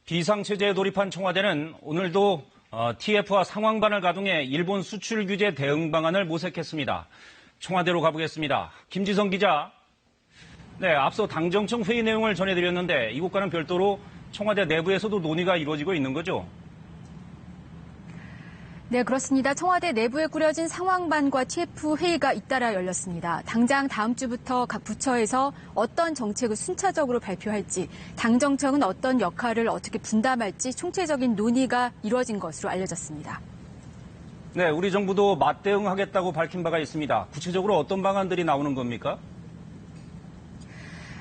비상체제에 돌입한 청와대는 오늘도 TF와 상황반을 가동해 일본 수출 규제 대응 방안을 모색했습니다. 청와대로 가보겠습니다. 김지성 기자. 네, 앞서 당정청 회의 내용을 전해드렸는데 이것과는 별도로 청와대 내부에서도 논의가 이루어지고 있는 거죠? 네, 그렇습니다. 청와대 내부에 꾸려진 상황반과 TF 회의가 잇따라 열렸습니다. 당장 다음 주부터 각 부처에서 어떤 정책을 순차적으로 발표할지, 당정청은 어떤 역할을 어떻게 분담할지 총체적인 논의가 이루어진 것으로 알려졌습니다. 네, 우리 정부도 맞대응하겠다고 밝힌 바가 있습니다. 구체적으로 어떤 방안들이 나오는 겁니까?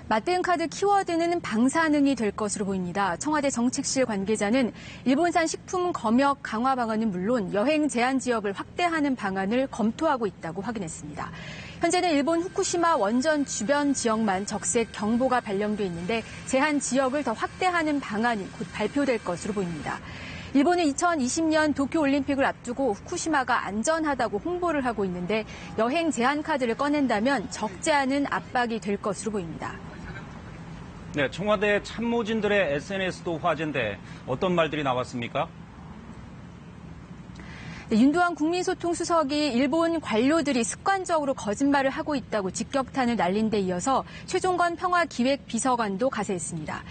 맞대응 카드 키워드는 방사능이 될 것으로 보입니다. 청와대 정책실 관계자는 일본산 식품 검역 강화 방안은 물론 여행 제한 지역을 확대하는 방안을 검토하고 있다고 확인했습니다. 현재는 일본 후쿠시마 원전 주변 지역만 적색 경보가 발령돼 있는데 제한 지역을 더 확대하는 방안이 곧 발표될 것으로 보입니다. 일본은 2020년 도쿄올림픽을 앞두고 후쿠시마가 안전하다고 홍보를 하고 있는데 여행 제한 카드를 꺼낸다면 적지 않은 압박이 될 것으로 보입니다. 네, 청와대 참모진들의 SNS도 화제인데 어떤 말들이 나왔습니까? 네, 윤두환 국민소통수석이 일본 관료들이 습관적으로 거짓말을 하고 있다고 직격탄을 날린 데 이어서 최종건 평화기획비서관도 가세했습니다.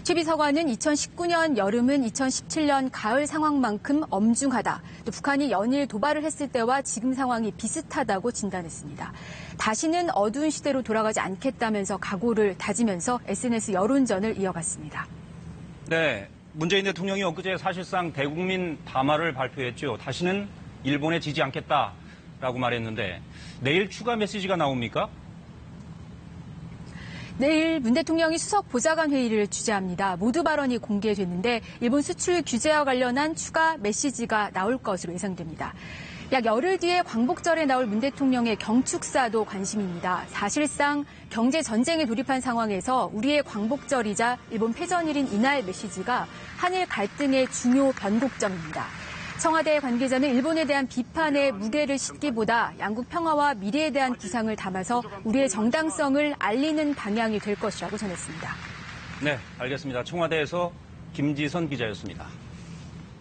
최 비서관은 2019년 여름은 2017년 가을 상황만큼 엄중하다. 또 북한이 연일 도발을 했을 때와 지금 상황이 비슷하다고 진단했습니다. 다시는 어두운 시대로 돌아가지 않겠다면서 각오를 다지면서 SNS 여론전을 이어갔습니다. 네, 문재인 대통령이 엊그제 사실상 대국민 담화를 발표했죠. 다시는 일본에 지지 않겠다라고 말했는데 내일 추가 메시지가 나옵니까? 내일 문 대통령이 수석 보좌관 회의를 주재합니다. 모두 발언이 공개됐는데 일본 수출 규제와 관련한 추가 메시지가 나올 것으로 예상됩니다. 약 열흘 뒤에 광복절에 나올 문 대통령의 경축사도 관심입니다. 사실상 경제 전쟁에 돌입한 상황에서 우리의 광복절이자 일본 패전일인 이날 메시지가 한일 갈등의 중요 변곡점입니다. 청와대 관계자는 일본에 대한 비판에 무게를 싣기보다 양국 평화와 미래에 대한 구상을 담아서 우리의 정당성을 알리는 방향이 될 것이라고 전했습니다. 네, 알겠습니다. 청와대에서 김지선 기자였습니다.